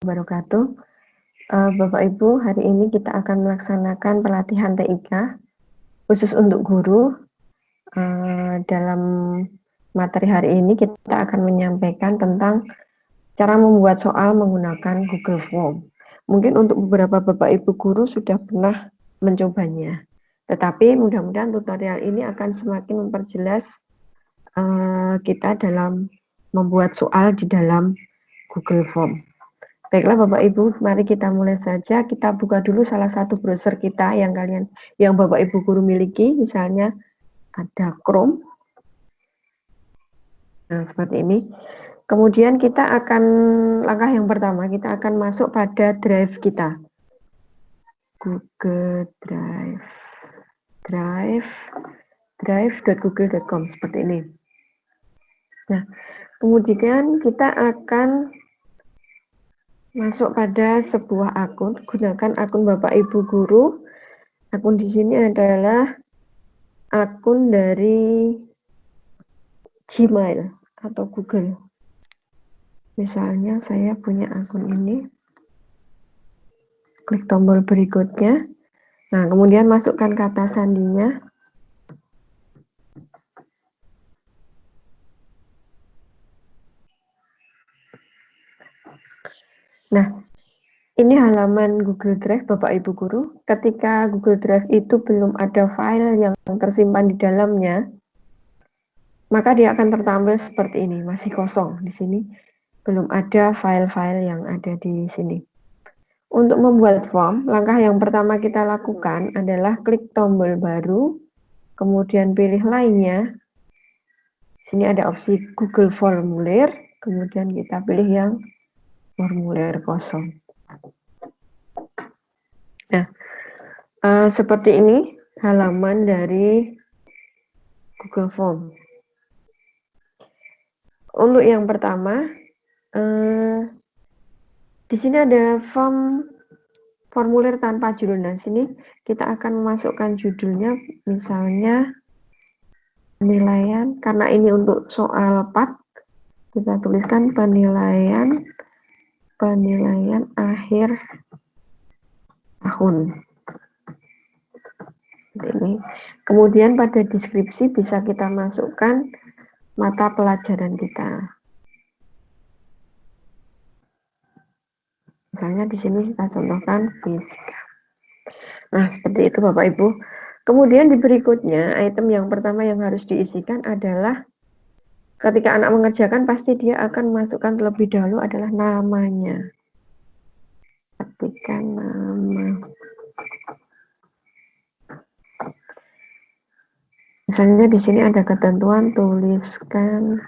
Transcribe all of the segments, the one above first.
Wabarakatuh. Bapak Ibu, hari ini kita akan melaksanakan pelatihan TIK khusus untuk guru. Dalam materi hari ini kita akan menyampaikan tentang cara membuat soal menggunakan Google Form. Mungkin untuk beberapa Bapak Ibu guru sudah pernah mencobanya, tetapi mudah-mudahan tutorial ini akan semakin memperjelas kita dalam membuat soal di dalam Google Form. Baiklah Bapak Ibu, mari kita mulai saja. Kita buka dulu salah satu browser kita yang Bapak Ibu guru miliki, misalnya ada Chrome. Nah, seperti ini. Kemudian kita akan, langkah yang pertama, kita akan masuk pada drive kita. Google drive.google.com, seperti ini. Nah, kemudian kita akan masuk pada sebuah akun, gunakan akun Bapak Ibu guru. Akun di sini adalah akun dari Gmail atau Google. Misalnya saya punya akun ini. Klik tombol berikutnya. Nah, kemudian masukkan kata sandinya. Nah, ini halaman Google Drive Bapak Ibu guru. Ketika Google Drive itu belum ada file yang tersimpan di dalamnya, maka dia akan tertampil seperti ini, masih kosong di sini. Belum ada file-file yang ada di sini. Untuk membuat form, langkah yang pertama kita lakukan adalah klik tombol baru, kemudian pilih lainnya. Sini ada opsi Google Formulir, kemudian kita pilih yang formulir kosong. Nah, seperti ini halaman dari Google Form. Untuk yang pertama, di sini ada formulir tanpa judul. Nah, sini kita akan memasukkan judulnya, misalnya penilaian, karena ini untuk soal part, kita tuliskan penilaian akhir tahun. Ini. Kemudian pada deskripsi bisa kita masukkan mata pelajaran kita. Misalnya di sini kita contohkan fisika. Nah, seperti itu Bapak Ibu. Kemudian di berikutnya, item yang pertama yang harus diisikan adalah ketika anak mengerjakan pasti dia akan masukkan terlebih dahulu adalah namanya. Ketikkan nama. Misalnya di sini ada ketentuan tuliskan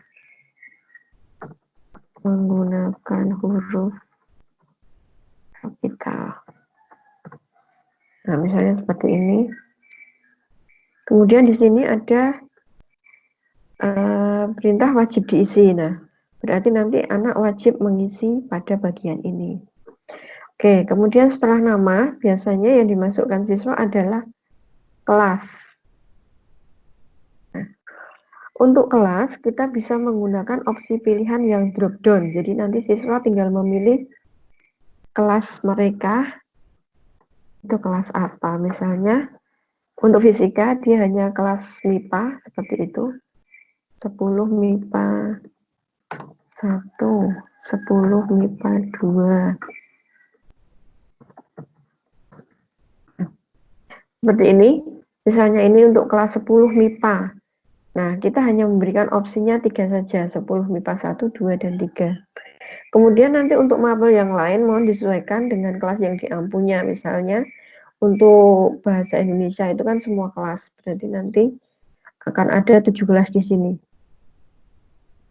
menggunakan huruf kapital. Nah, misalnya seperti ini. Kemudian di sini ada perintah wajib diisi. Nah, berarti nanti anak wajib mengisi pada bagian ini. Oke, kemudian setelah nama, biasanya yang dimasukkan siswa adalah kelas. Nah, untuk kelas, kita bisa menggunakan opsi pilihan yang drop down. Jadi nanti siswa tinggal memilih kelas mereka, itu kelas apa. Misalnya, untuk fisika, dia hanya kelas MIPA, seperti itu. 10 MIPA 1, 10 MIPA 2. Seperti ini, misalnya ini untuk kelas 10 MIPA. Nah, kita hanya memberikan opsinya 3 saja, 10 MIPA 1, 2, dan 3. Kemudian nanti untuk mapel yang lain mohon disesuaikan dengan kelas yang diampunya. Misalnya untuk bahasa Indonesia itu kan semua kelas, berarti nanti akan ada 17 di sini.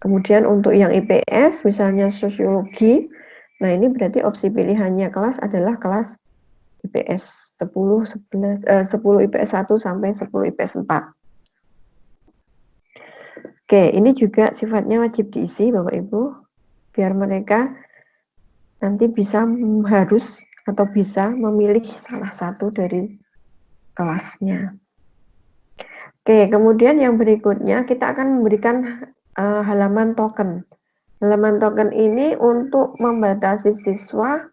Kemudian untuk yang IPS, misalnya sosiologi, nah ini berarti opsi pilihannya kelas adalah kelas IPS 10 IPS 1 sampai 10 IPS 4. Oke, ini juga sifatnya wajib diisi Bapak Ibu, biar mereka nanti harus atau bisa memilih salah satu dari kelasnya. Oke, kemudian yang berikutnya kita akan memberikan halaman token. Halaman token ini untuk membatasi siswa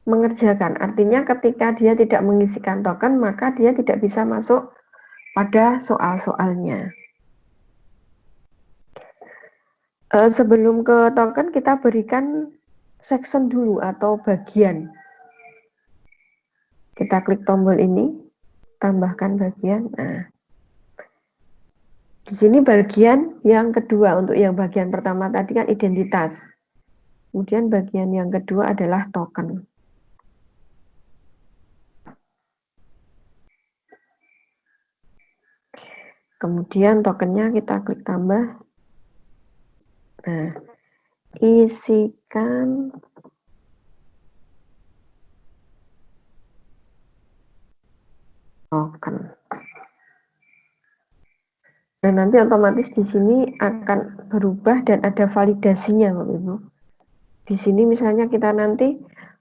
mengerjakan. Artinya ketika dia tidak mengisikan token, maka dia tidak bisa masuk pada soal-soalnya. Sebelum ke token, kita berikan section dulu atau bagian. Kita klik tombol ini, tambahkan bagian. Nah, di sini bagian yang kedua. Untuk yang bagian pertama tadi kan identitas. Kemudian bagian yang kedua adalah token. Kemudian tokennya kita klik tambah. Nah, isikan token. Dan nanti otomatis di sini akan berubah dan ada validasinya, Bapak Ibu. Di sini misalnya kita nanti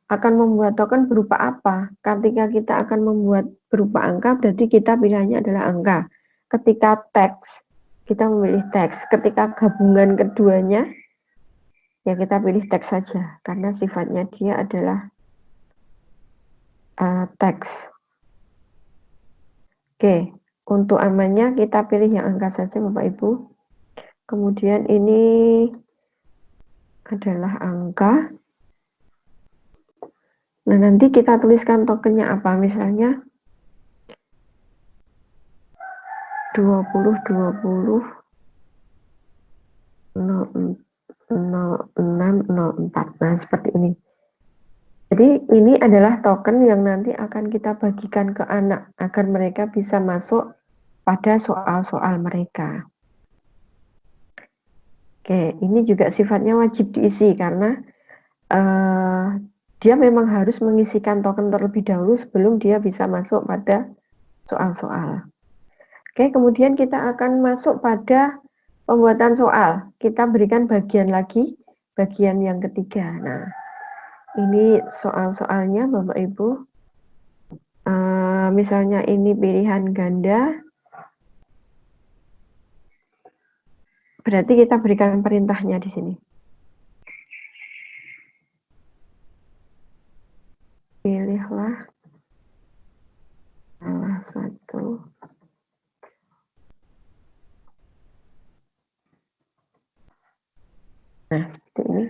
akan membuat token berupa apa? Ketika kita akan membuat berupa angka, berarti kita pilihannya adalah angka. Ketika teks, kita memilih teks. Ketika gabungan keduanya, ya kita pilih teks saja, karena sifatnya dia adalah teks. Oke, untuk amannya kita pilih yang angka saja Bapak Ibu. Kemudian ini adalah angka. Nah, nanti kita tuliskan tokennya apa? Misalnya 20 20 0604. Nah, seperti ini. Jadi ini adalah token yang nanti akan kita bagikan ke anak agar mereka bisa masuk pada soal-soal mereka. Oke, ini juga sifatnya wajib diisi karena dia memang harus mengisikan token terlebih dahulu sebelum dia bisa masuk pada soal-soal. Oke, kemudian kita akan masuk pada pembuatan soal. Kita berikan bagian lagi, bagian yang ketiga. Nah, ini soal-soalnya Bapak Ibu. Misalnya ini pilihan ganda. Berarti kita berikan perintahnya di sini. Pilihlah salah satu. Nah, seperti ini.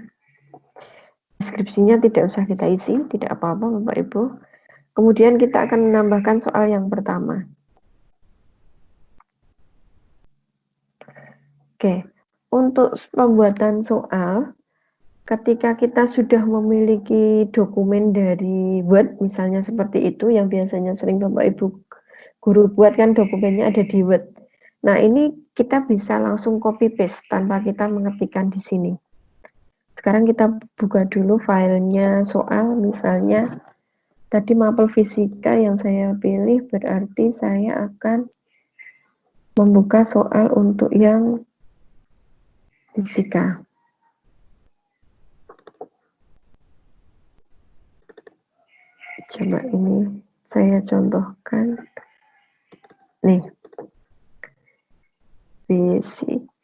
Deskripsinya tidak usah kita isi, tidak apa-apa Bapak Ibu. Kemudian kita akan menambahkan soal yang pertama. Oke, untuk pembuatan soal, ketika kita sudah memiliki dokumen dari Word, misalnya seperti itu, yang biasanya sering Bapak Ibu guru buat kan dokumennya ada di Word. Nah, ini kita bisa langsung copy paste tanpa kita mengetikkan di sini. Sekarang kita buka dulu filenya soal, misalnya tadi mapel fisika yang saya pilih, berarti saya akan membuka soal untuk yang fisika. Coba ini saya contohkan. Nih, fisika.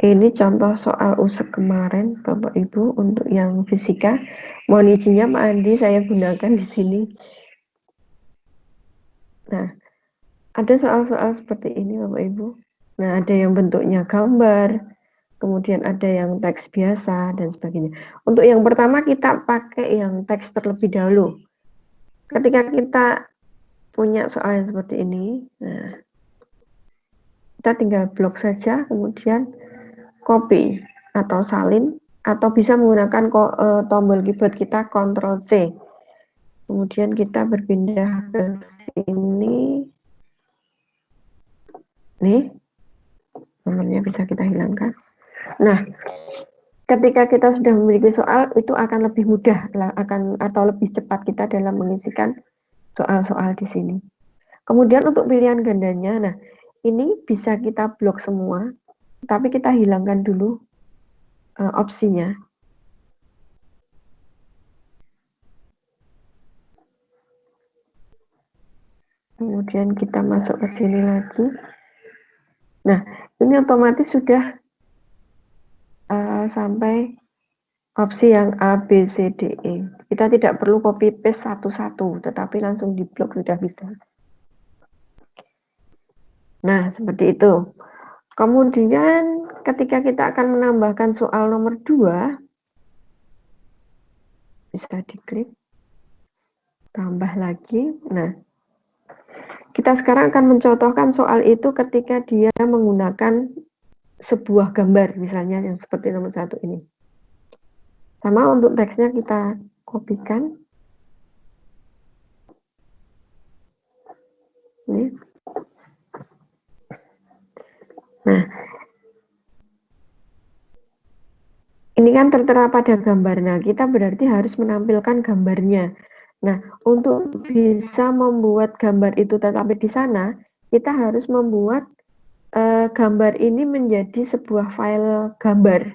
Ini contoh soal USEK kemarin, Bapak Ibu, untuk yang fisika. Mohon izinnya Pak Andi, saya gunakan di sini. Nah, ada soal-soal seperti ini, Bapak Ibu. Nah, ada yang bentuknya gambar, kemudian ada yang teks biasa, dan sebagainya. Untuk yang pertama, kita pakai yang teks terlebih dahulu. Ketika kita punya soal yang seperti ini, nah, kita tinggal blok saja, kemudian copy atau salin, atau bisa menggunakan tombol keyboard kita Ctrl C. Kemudian kita berpindah ke sini. Nih, nomornya bisa kita hilangkan. Nah, ketika kita sudah memiliki soal, itu akan lebih mudah atau lebih cepat kita dalam mengisikan soal-soal di sini. Kemudian untuk pilihan gandanya, nah ini bisa kita blok semua, tapi kita hilangkan dulu opsinya. Kemudian kita masuk ke sini lagi. Nah, ini otomatis sudah sampai opsi yang A, B, C, D, E. Kita tidak perlu copy paste satu-satu, tetapi langsung di blok sudah bisa. Nah, seperti itu. Kemudian ketika kita akan menambahkan soal nomor 2, bisa diklik, tambah lagi. Nah, kita sekarang akan mencontohkan soal itu ketika dia menggunakan sebuah gambar, misalnya yang seperti nomor 1 ini. Sama untuk teksnya kita kopikan. Ini. Nah, ini kan tertera pada gambar. Nah, kita berarti harus menampilkan gambarnya. Nah, untuk bisa membuat gambar itu tetap di sana, kita harus membuat gambar ini menjadi sebuah file gambar,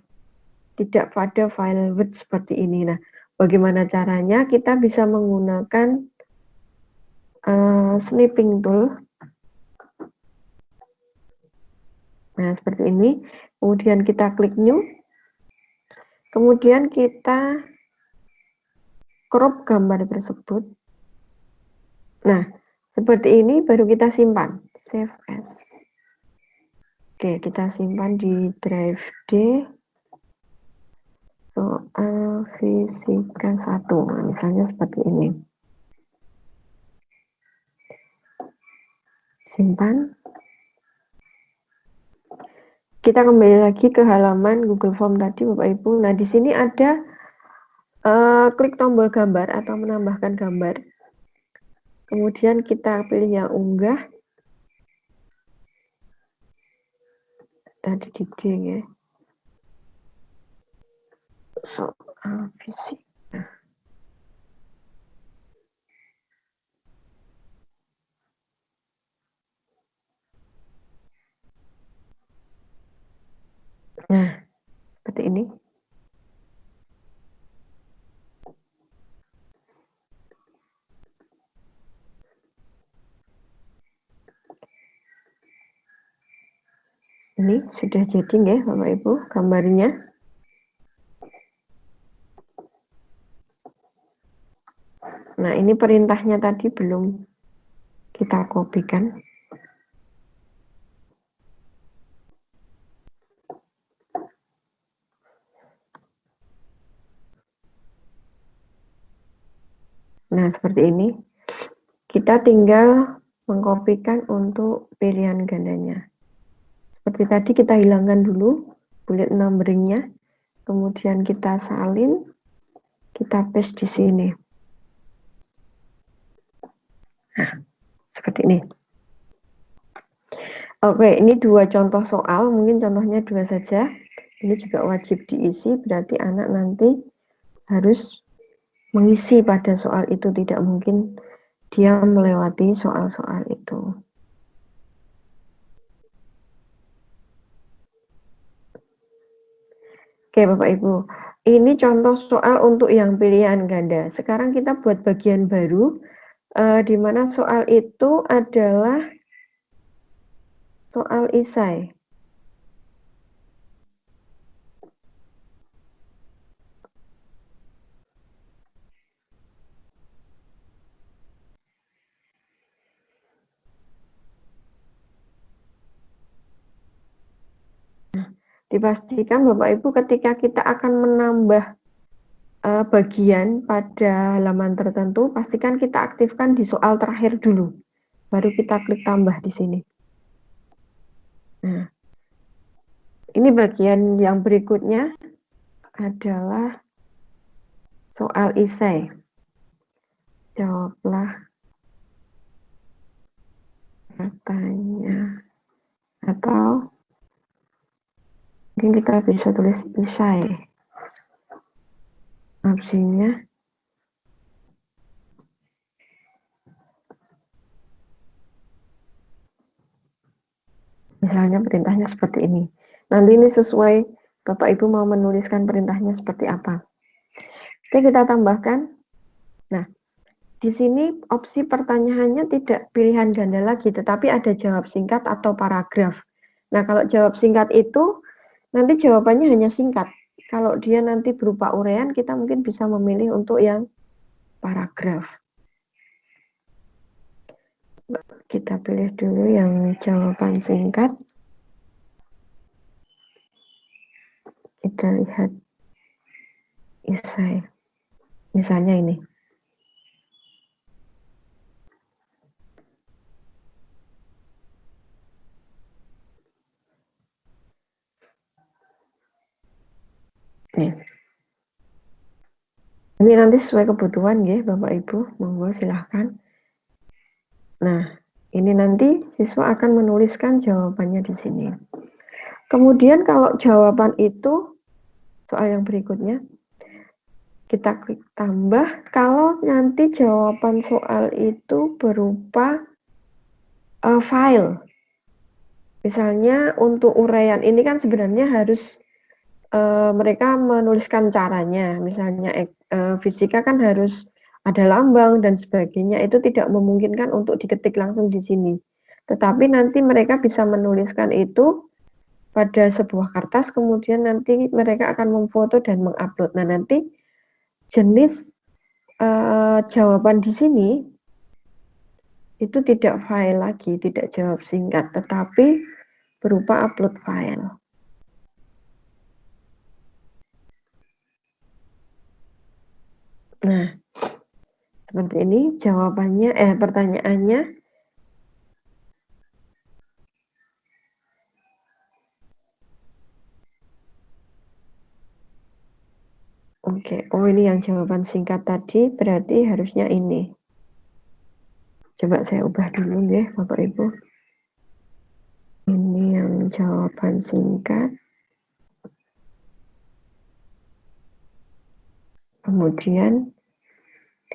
tidak pada file Word seperti ini. Nah, bagaimana caranya? Kita bisa menggunakan snipping tool. Nah, seperti ini. Kemudian kita klik new. Kemudian kita crop gambar tersebut. Nah, seperti ini baru kita simpan. Save as. Oke, kita simpan di drive D. Soal fisika 1. Nah, misalnya seperti ini. Simpan. Kita kembali lagi ke halaman Google Form tadi, Bapak Ibu. Nah, di sini ada klik tombol gambar atau menambahkan gambar. Kemudian kita pilih yang unggah. Tadi di D ya. Soal fisika. Nah, seperti ini. Ini sudah jadi ya, Bapak Ibu, gambarnya. Nah, ini perintahnya tadi belum kita kopikan. Nah, seperti ini. Kita tinggal mengkopikan untuk pilihan gandanya. Seperti tadi kita hilangkan dulu bullet numbering-nya. Kemudian kita salin, kita paste di sini. Nah, seperti ini. Oke, ini dua contoh soal, mungkin contohnya dua saja. Ini juga wajib diisi, berarti anak nanti harus mengisi pada soal itu, tidak mungkin dia melewati soal-soal itu. Oke, Bapak Ibu, ini contoh soal untuk yang pilihan ganda. Sekarang kita buat bagian baru, di mana soal itu adalah soal isai. Dipastikan Bapak Ibu ketika kita akan menambah bagian pada halaman tertentu, pastikan kita aktifkan di soal terakhir dulu. Baru kita klik tambah di sini. Nah, ini bagian yang berikutnya adalah soal isai. Jawablah katanya. Atau mungkin kita bisa tulis isai. Opsinya misalnya perintahnya seperti ini. Nanti ini sesuai Bapak Ibu mau menuliskan perintahnya seperti apa. Oke, kita tambahkan. Nah, di sini opsi pertanyaannya tidak pilihan ganda lagi, tetapi ada jawab singkat atau paragraf. Nah, kalau jawab singkat itu, nanti jawabannya hanya singkat. Kalau dia nanti berupa uraian, kita mungkin bisa memilih untuk yang paragraf. Kita pilih dulu yang jawaban singkat. Kita lihat esai. Misalnya ini. Nih. Ini nanti sesuai kebutuhan ya, Bapak Ibu. Monggo silahkan. Nah, ini nanti siswa akan menuliskan jawabannya di sini. Kemudian kalau jawaban itu, soal yang berikutnya, kita klik tambah. Kalau nanti jawaban soal itu berupa file. Misalnya untuk uraian ini kan sebenarnya harus mereka menuliskan caranya. Misalnya fisika kan harus ada lambang dan sebagainya. Itu tidak memungkinkan untuk diketik langsung di sini. Tetapi nanti mereka bisa menuliskan itu pada sebuah kertas, kemudian nanti mereka akan memfoto dan mengupload. Nah, nanti jenis jawaban di sini itu tidak file lagi, tidak jawab singkat, tetapi berupa upload file. Nah, seperti ini jawabannya, pertanyaannya. Oke, oh ini yang jawaban singkat tadi, berarti harusnya ini. Coba saya ubah dulu ya, Bapak Ibu. Ini yang jawaban singkat. Kemudian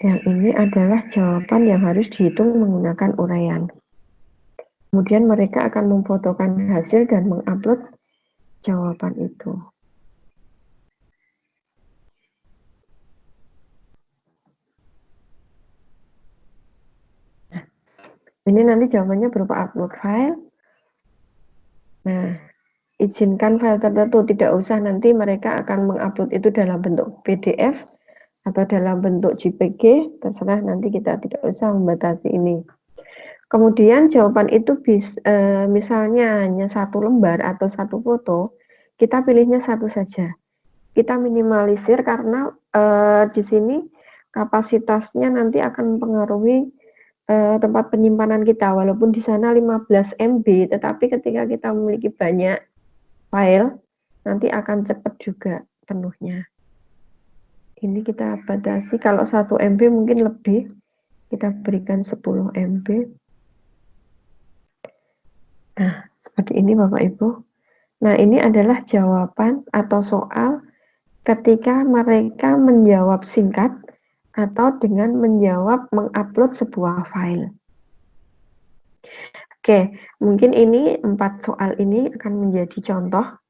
yang ini adalah jawaban yang harus dihitung menggunakan uraian. Kemudian mereka akan memfotokan hasil dan mengupload jawaban itu. Nah, ini nanti jawabannya berupa upload file. Nah, izinkan file tertentu, tidak usah, nanti mereka akan mengupload itu dalam bentuk PDF atau dalam bentuk JPG, terserah, nanti kita tidak usah membatasi ini. Kemudian jawaban itu misalnya hanya satu lembar atau satu foto, kita pilihnya satu saja. Kita minimalisir karena di sini kapasitasnya nanti akan mempengaruhi tempat penyimpanan kita. Walaupun di sana 15 MB, tetapi ketika kita memiliki banyak file, nanti akan cepat juga penuhnya. Ini kita batasi, kalau 1 MB mungkin lebih, kita berikan 10 MB. Nah, seperti ini Bapak Ibu. Nah, ini adalah jawaban atau soal ketika mereka menjawab singkat atau dengan menjawab mengupload sebuah file. Oke, mungkin ini 4 soal ini akan menjadi contoh.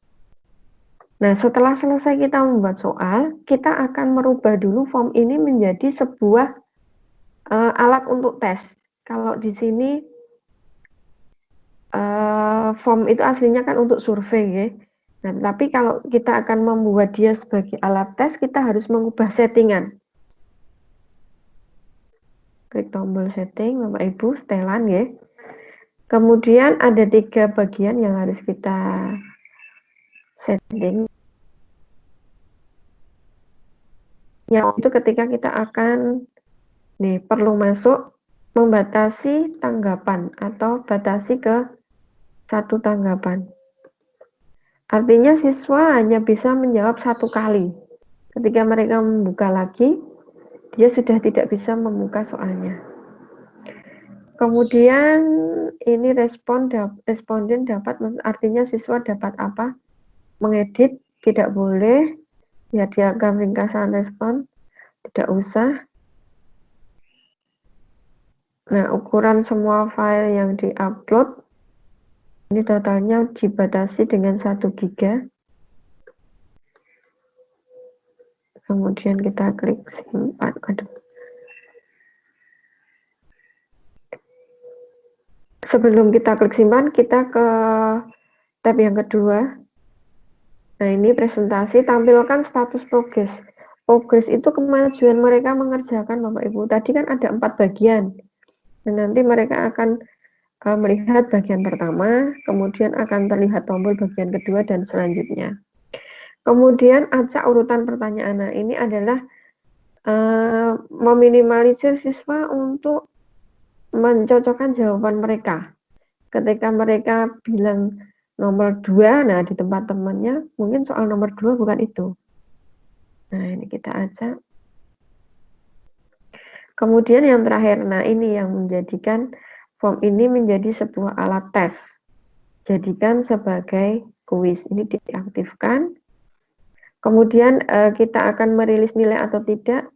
Nah, setelah selesai kita membuat soal, kita akan merubah dulu form ini menjadi sebuah alat untuk tes. Kalau di sini form itu aslinya kan untuk survei ya. Nah, tapi kalau kita akan membuat dia sebagai alat tes, kita harus mengubah settingan. Klik tombol setting, Bapak Ibu, setelan ya. Kemudian ada 3 bagian yang harus kita setting. Yang itu ketika kita akan perlu masuk membatasi tanggapan atau batasi ke 1 tanggapan. Artinya siswa hanya bisa menjawab 1 kali. Ketika mereka membuka lagi, dia sudah tidak bisa membuka soalnya. Kemudian ini responden dapat, artinya siswa dapat apa? Mengedit, tidak boleh. Ya, diagram ringkasan respon, tidak usah. Nah, ukuran semua file yang diupload, ini totalnya dibatasi dengan 1 GB. Kemudian kita klik simpan. Sebelum kita klik simpan, kita ke Tab yang kedua, nah ini presentasi, tampilkan status progres. Progres itu kemajuan mereka mengerjakan Bapak Ibu. Tadi kan ada 4 bagian. Dan nanti mereka akan melihat bagian pertama, kemudian akan terlihat tombol bagian kedua dan selanjutnya. Kemudian acak urutan pertanyaan. Nah ini adalah meminimalisir siswa untuk mencocokkan jawaban mereka. Ketika mereka bilang nomor 2, nah di tempat temannya mungkin soal nomor 2 bukan itu. Nah ini kita acak. Kemudian yang terakhir, nah ini yang menjadikan form ini menjadi sebuah alat tes. Jadikan sebagai kuis. Ini diaktifkan. Kemudian kita akan merilis nilai atau tidak.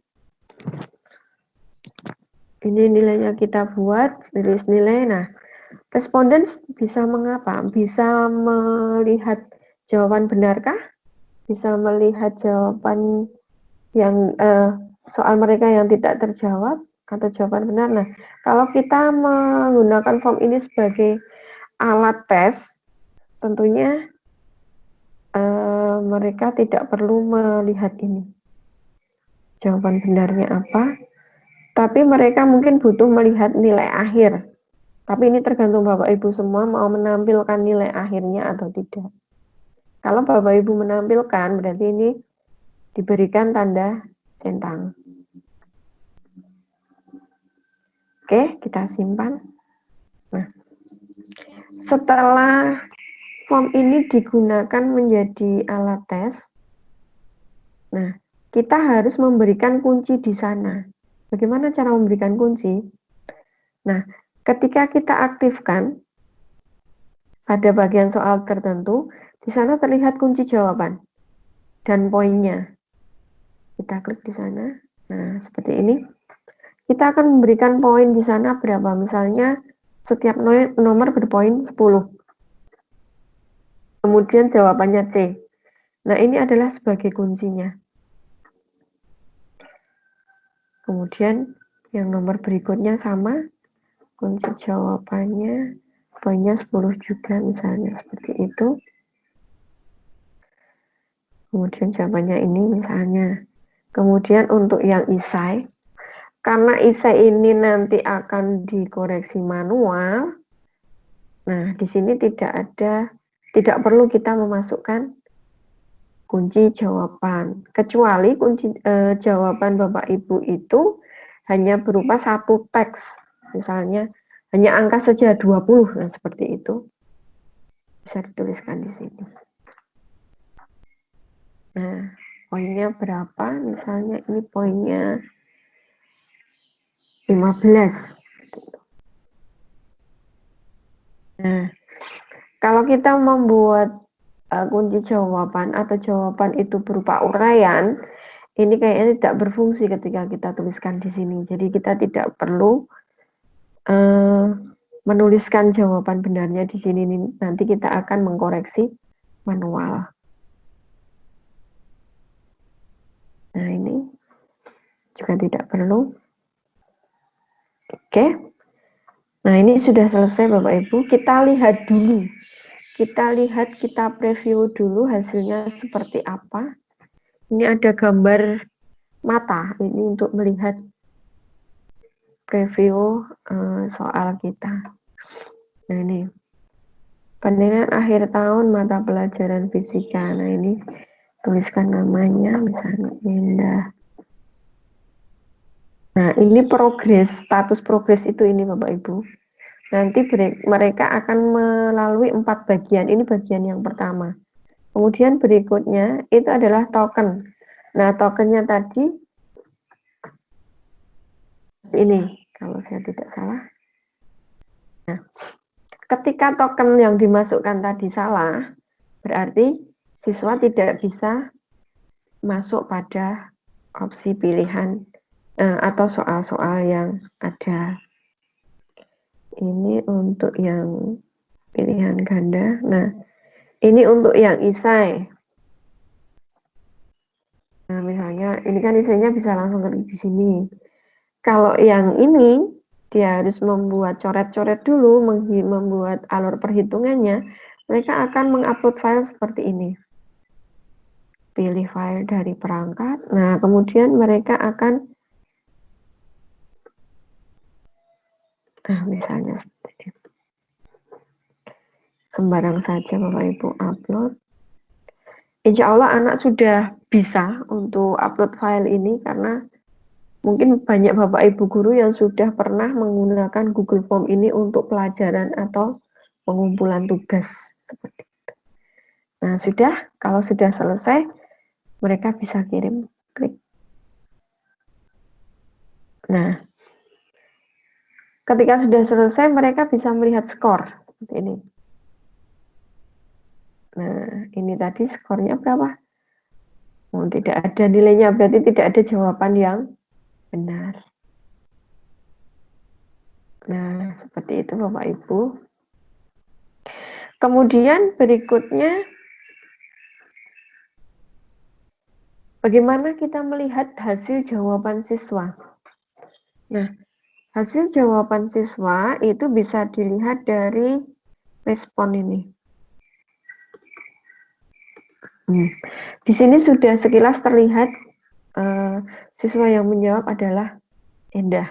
Ini nilainya kita buat, rilis nilai. Nah, responden bisa mengapa? Bisa melihat jawaban benarkah? Bisa melihat jawaban yang soal mereka yang tidak terjawab atau jawaban benar. Nah, kalau kita menggunakan form ini sebagai alat tes, tentunya mereka tidak perlu melihat ini jawaban benarnya apa, tapi mereka mungkin butuh melihat nilai akhir. Tapi ini tergantung Bapak Ibu semua mau menampilkan nilai akhirnya atau tidak. Kalau Bapak Ibu menampilkan, berarti ini diberikan tanda centang. Oke, kita simpan. Nah, setelah form ini digunakan menjadi alat tes, nah, kita harus memberikan kunci di sana. Bagaimana cara memberikan kunci? Nah, ketika kita aktifkan, pada bagian soal tertentu, di sana terlihat kunci jawaban dan poinnya. Kita klik di sana. Nah, seperti ini. Kita akan memberikan poin di sana berapa? Misalnya, setiap nomor berpoin 10. Kemudian jawabannya C. Nah, ini adalah sebagai kuncinya. Kemudian, yang nomor berikutnya sama. Kunci jawabannya, poinnya 10 juga misalnya. Seperti itu. Kemudian jawabannya ini misalnya. Kemudian untuk yang isai, karena isai ini nanti akan dikoreksi manual, nah di sini tidak perlu kita memasukkan kunci jawaban, kecuali kunci jawaban Bapak Ibu itu hanya berupa satu teks, misalnya hanya angka saja 20, nah seperti itu bisa dituliskan di sini. Nah, poinnya berapa? Misalnya ini poinnya 15. Nah, kalau kita membuat kunci jawaban atau jawaban itu berupa uraian, ini kayaknya tidak berfungsi ketika kita tuliskan di sini. Jadi kita tidak perlu menuliskan jawaban benarnya di sini. Nanti kita akan mengkoreksi manual. Nah, ini juga tidak perlu. Oke. Nah, ini sudah selesai Bapak Ibu. Kita lihat dulu. Kita preview dulu hasilnya seperti apa. Ini ada gambar mata. Ini untuk melihat preview soal kita. Nah, ini penilaian akhir tahun mata pelajaran fisika. Nah, ini tuliskan namanya, misalnya Indah. Nah, ini progres, status progres itu ini Bapak Ibu. Nanti mereka akan melalui 4 bagian. Ini bagian yang pertama. Kemudian berikutnya itu adalah token. Nah, tokennya tadi ini, kalau saya tidak salah. Nah, ketika token yang dimasukkan tadi salah, berarti siswa tidak bisa masuk pada opsi pilihan atau soal-soal yang ada. Ini untuk yang pilihan ganda. Nah, ini untuk yang isai. Nah, misalnya ini kan isainya bisa langsung klik di sini. Kalau yang ini dia harus membuat coret-coret dulu, membuat alur perhitungannya, mereka akan mengupload file seperti ini. Pilih file dari perangkat. Nah, kemudian mereka akan misalnya seperti ini. Sembarang saja Bapak Ibu upload. Insya Allah anak sudah bisa untuk upload file ini karena mungkin banyak Bapak Ibu guru yang sudah pernah menggunakan Google Form ini untuk pelajaran atau pengumpulan tugas. Nah, kalau sudah selesai, mereka bisa kirim, klik. Nah, ketika sudah selesai, mereka bisa melihat skor, seperti ini. Nah, ini tadi skornya berapa? Oh, tidak ada nilainya, berarti tidak ada jawaban yang benar. Nah, seperti itu Bapak Ibu. Kemudian berikutnya, bagaimana kita melihat hasil jawaban siswa? Nah, hasil jawaban siswa itu bisa dilihat dari respon ini. Di sini sudah sekilas terlihat siswa yang menjawab adalah Endah.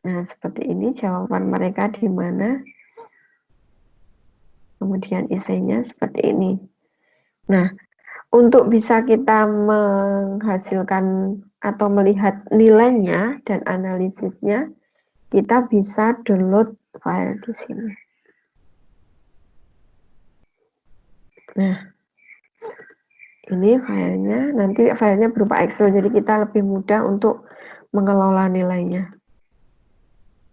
Nah, seperti ini jawaban mereka di mana. Kemudian isinya seperti ini. Nah, untuk bisa kita menghasilkan atau melihat nilainya dan analisisnya, kita bisa download file di sini. Nah, ini filenya, nanti filenya berupa Excel, jadi kita lebih mudah untuk mengelola nilainya.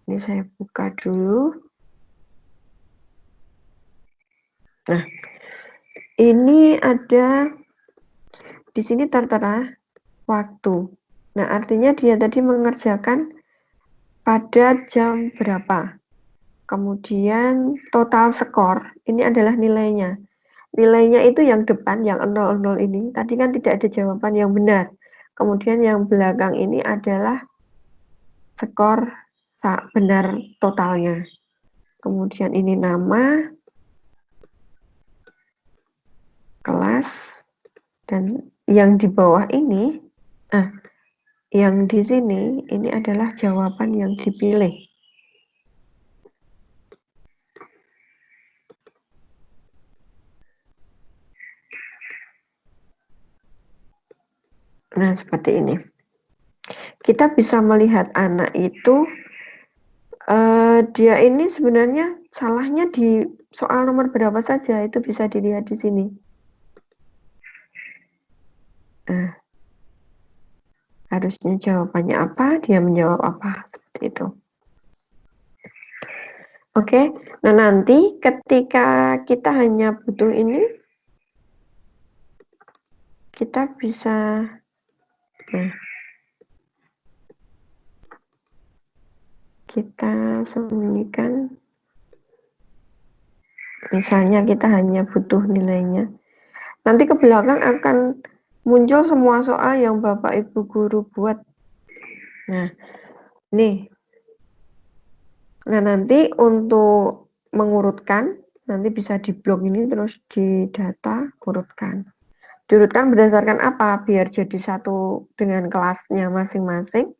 Ini saya buka dulu. Nah, ini ada di sini tertera waktu. Nah, artinya dia tadi mengerjakan pada jam berapa. Kemudian total skor, ini adalah nilainya. Nilainya itu yang depan, yang 0,0 ini, tadi kan tidak ada jawaban yang benar. Kemudian yang belakang ini adalah skor benar totalnya. Kemudian ini nama, kelas, dan yang di bawah ini, yang di sini, ini adalah jawaban yang dipilih. Nah, seperti ini. Kita bisa melihat anak itu, dia ini sebenarnya salahnya di soal nomor berapa saja, itu bisa dilihat di sini. Nah, harusnya jawabannya apa, dia menjawab apa, seperti itu. Oke, nah nanti ketika kita hanya butuh ini, kita bisa, kita sembunyikan. Misalnya kita hanya butuh nilainya. Nanti ke belakang akan muncul semua soal yang Bapak Ibu guru buat. Nah, nih. Nah, nanti untuk mengurutkan, nanti bisa di blok ini terus di data, urutkan. Diurutkan berdasarkan apa? Biar jadi satu dengan kelasnya masing-masing.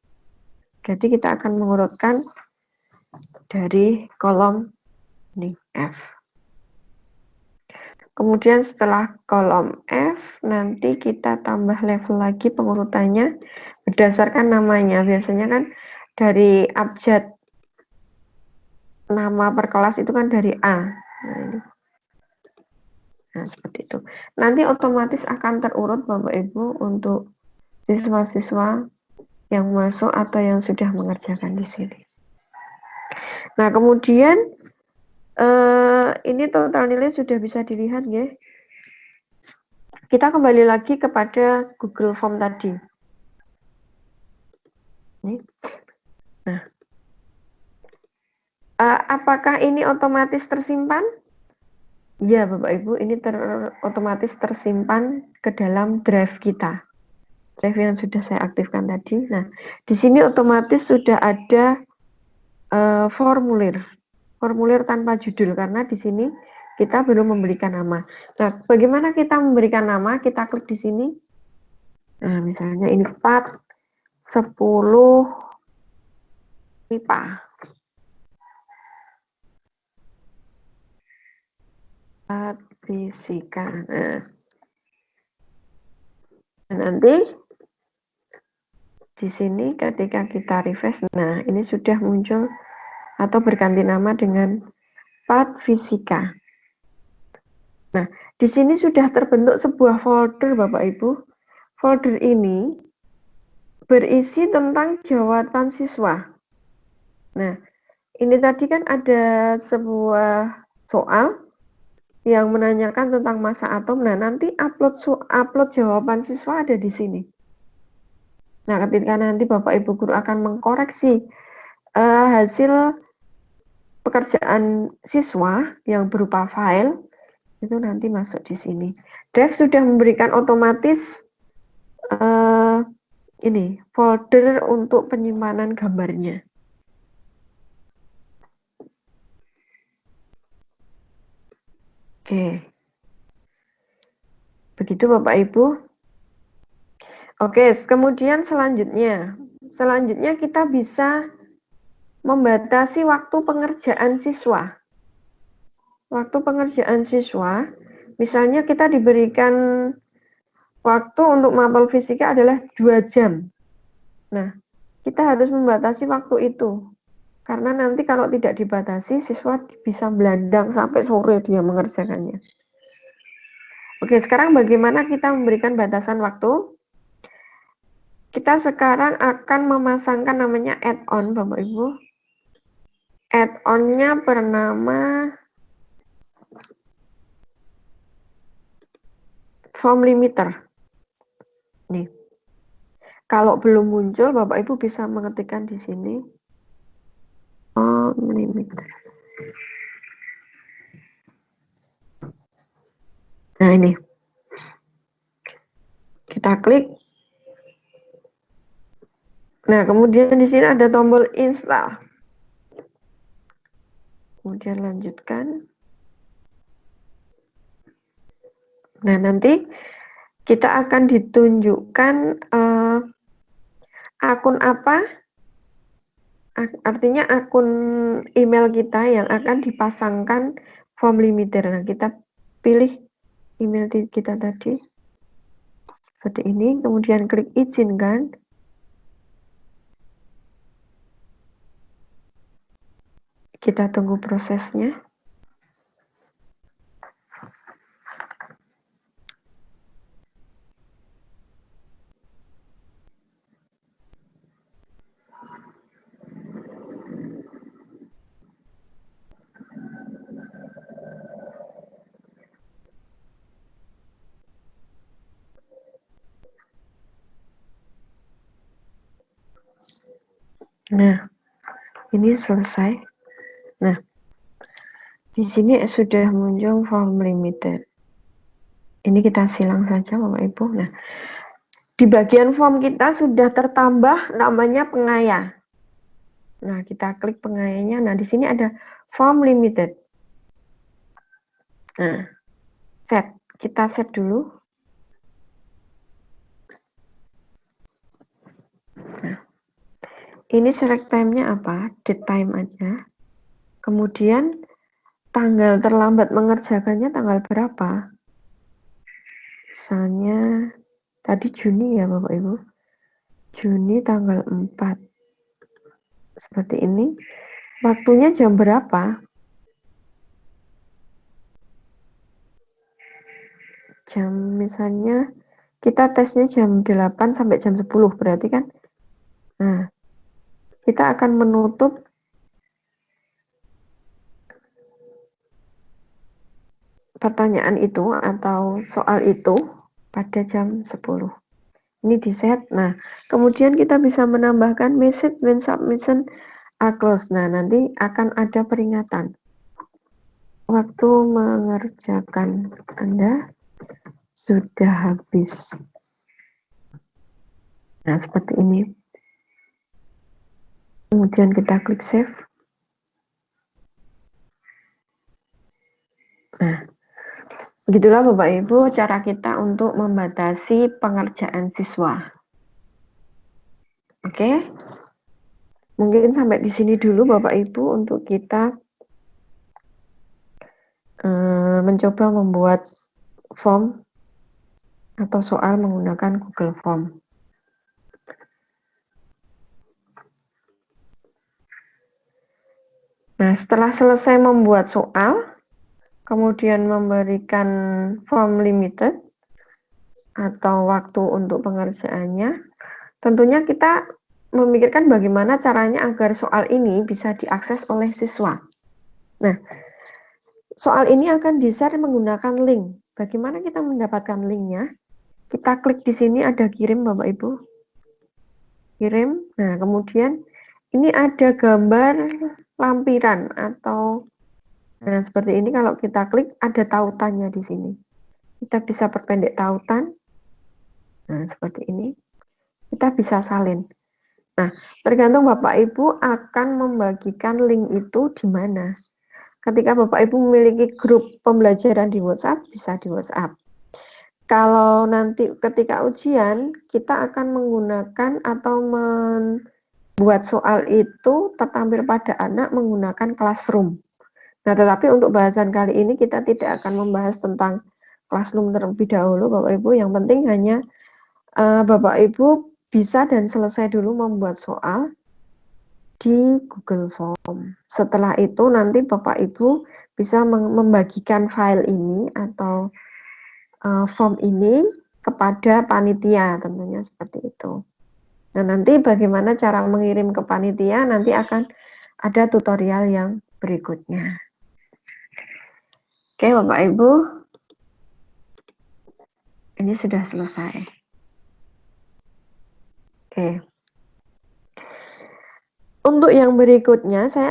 Jadi kita akan mengurutkan dari kolom ini, F. Kemudian setelah kolom F, nanti kita tambah level lagi pengurutannya berdasarkan namanya. Biasanya kan dari abjad nama per kelas itu kan dari A. Nah, ini. Nah, seperti itu. Nanti otomatis akan terurut Bapak Ibu untuk siswa-siswa yang masuk atau yang sudah mengerjakan di sini. Nah, kemudian ini total nilai sudah bisa dilihat ya. Kita kembali lagi kepada Google Form tadi. Nah, apakah ini otomatis tersimpan? Ya, Bapak Ibu, ini otomatis tersimpan ke dalam drive kita. Drive yang sudah saya aktifkan tadi. Nah, di sini otomatis sudah ada formulir. formulir tanpa judul karena di sini kita belum memberikan nama. Nah, bagaimana kita memberikan nama? Kita klik di sini. Nah, misalnya ini part 10 MIPA. Part fisika. Nah, nanti di sini ketika kita refresh, nah ini sudah muncul atau berganti nama dengan part fisika. Nah, di sini sudah terbentuk sebuah folder Bapak Ibu. Folder ini berisi tentang jawaban siswa. Nah, ini tadi kan ada sebuah soal yang menanyakan tentang massa atom. Nah, nanti upload jawaban siswa ada di sini. Nah, ketika nanti Bapak Ibu guru akan mengkoreksi hasil pekerjaan siswa yang berupa file, itu nanti masuk di sini. Drive sudah memberikan otomatis ini folder untuk penyimpanan gambarnya. Oke. Begitu Bapak Ibu. Oke, kemudian selanjutnya kita bisa membatasi waktu pengerjaan siswa. Waktu pengerjaan siswa, misalnya kita diberikan waktu untuk mapel fisika adalah 2 jam. Nah, kita harus membatasi waktu itu. Karena nanti kalau tidak dibatasi, siswa bisa belandang sampai sore dia mengerjakannya. Oke, sekarang bagaimana kita memberikan batasan waktu? Kita sekarang akan memasangkan namanya add-on, Bapak Ibu. Add-on-nya bernama form limiter. Nih. Kalau belum muncul, Bapak Ibu bisa mengetikkan di sini form limiter. Nah, ini. Kita klik. Nah, kemudian di sini ada tombol install. Kemudian lanjutkan. Nah, nanti kita akan ditunjukkan akun apa, artinya akun email kita yang akan dipasangkan form limiter. Nah, kita pilih email kita tadi seperti ini, kemudian klik izinkan. Kita tunggu prosesnya. Nah, ini selesai. Nah, di sini sudah muncul form limiter. Ini kita silang saja Bapak Ibu. Nah, di bagian form kita sudah tertambah namanya pengaya. Nah, kita klik pengayanya. Nah, di sini ada form limited. Nah, set. Kita set dulu. Nah, ini select time-nya apa? Date time aja. Kemudian tanggal terlambat mengerjakannya tanggal berapa? Misalnya tadi Juni ya Bapak Ibu. Juni tanggal 4. Seperti ini. Waktunya jam berapa? Jam misalnya kita tesnya jam 8 sampai jam 10 berarti kan. Nah, kita akan menutup pertanyaan itu atau soal itu pada jam 10. Ini di set. Nah, kemudian kita bisa menambahkan message when submission are closed. Nah, nanti akan ada peringatan. Waktu mengerjakan Anda sudah habis. Nah, seperti ini. Kemudian kita klik save. Nah, begitulah Bapak Ibu cara kita untuk membatasi pengerjaan siswa. Oke, mungkin sampai di sini dulu Bapak Ibu untuk kita mencoba membuat form atau soal menggunakan Google Form. Nah, setelah selesai membuat soal, kemudian memberikan form limited atau waktu untuk pengerjaannya, tentunya kita memikirkan bagaimana caranya agar soal ini bisa diakses oleh siswa. Nah, soal ini akan di-share menggunakan link. Bagaimana kita mendapatkan linknya? Kita klik di sini ada kirim Bapak Ibu. Kirim. Nah, kemudian ini ada gambar lampiran atau seperti ini. Kalau kita klik ada tautannya di sini. Kita bisa perpendek tautan. Nah, seperti ini. Kita bisa salin. Nah, tergantung Bapak Ibu akan membagikan link itu di mana. Ketika Bapak Ibu memiliki grup pembelajaran di WhatsApp, bisa di WhatsApp. Kalau nanti ketika ujian, kita akan menggunakan atau membuat soal itu tertampil pada anak menggunakan Classroom. Nah, tetapi untuk bahasan kali ini kita tidak akan membahas tentang Classroom terlebih dahulu, Bapak Ibu. Yang penting hanya Bapak Ibu bisa dan selesai dulu membuat soal di Google Form. Setelah itu nanti Bapak Ibu bisa membagikan file ini atau form ini kepada panitia, tentunya seperti itu. Nah, nanti bagaimana cara mengirim ke panitia nanti akan ada tutorial yang berikutnya. Oke, Bapak Ibu, ini sudah selesai. Oke. Untuk yang berikutnya saya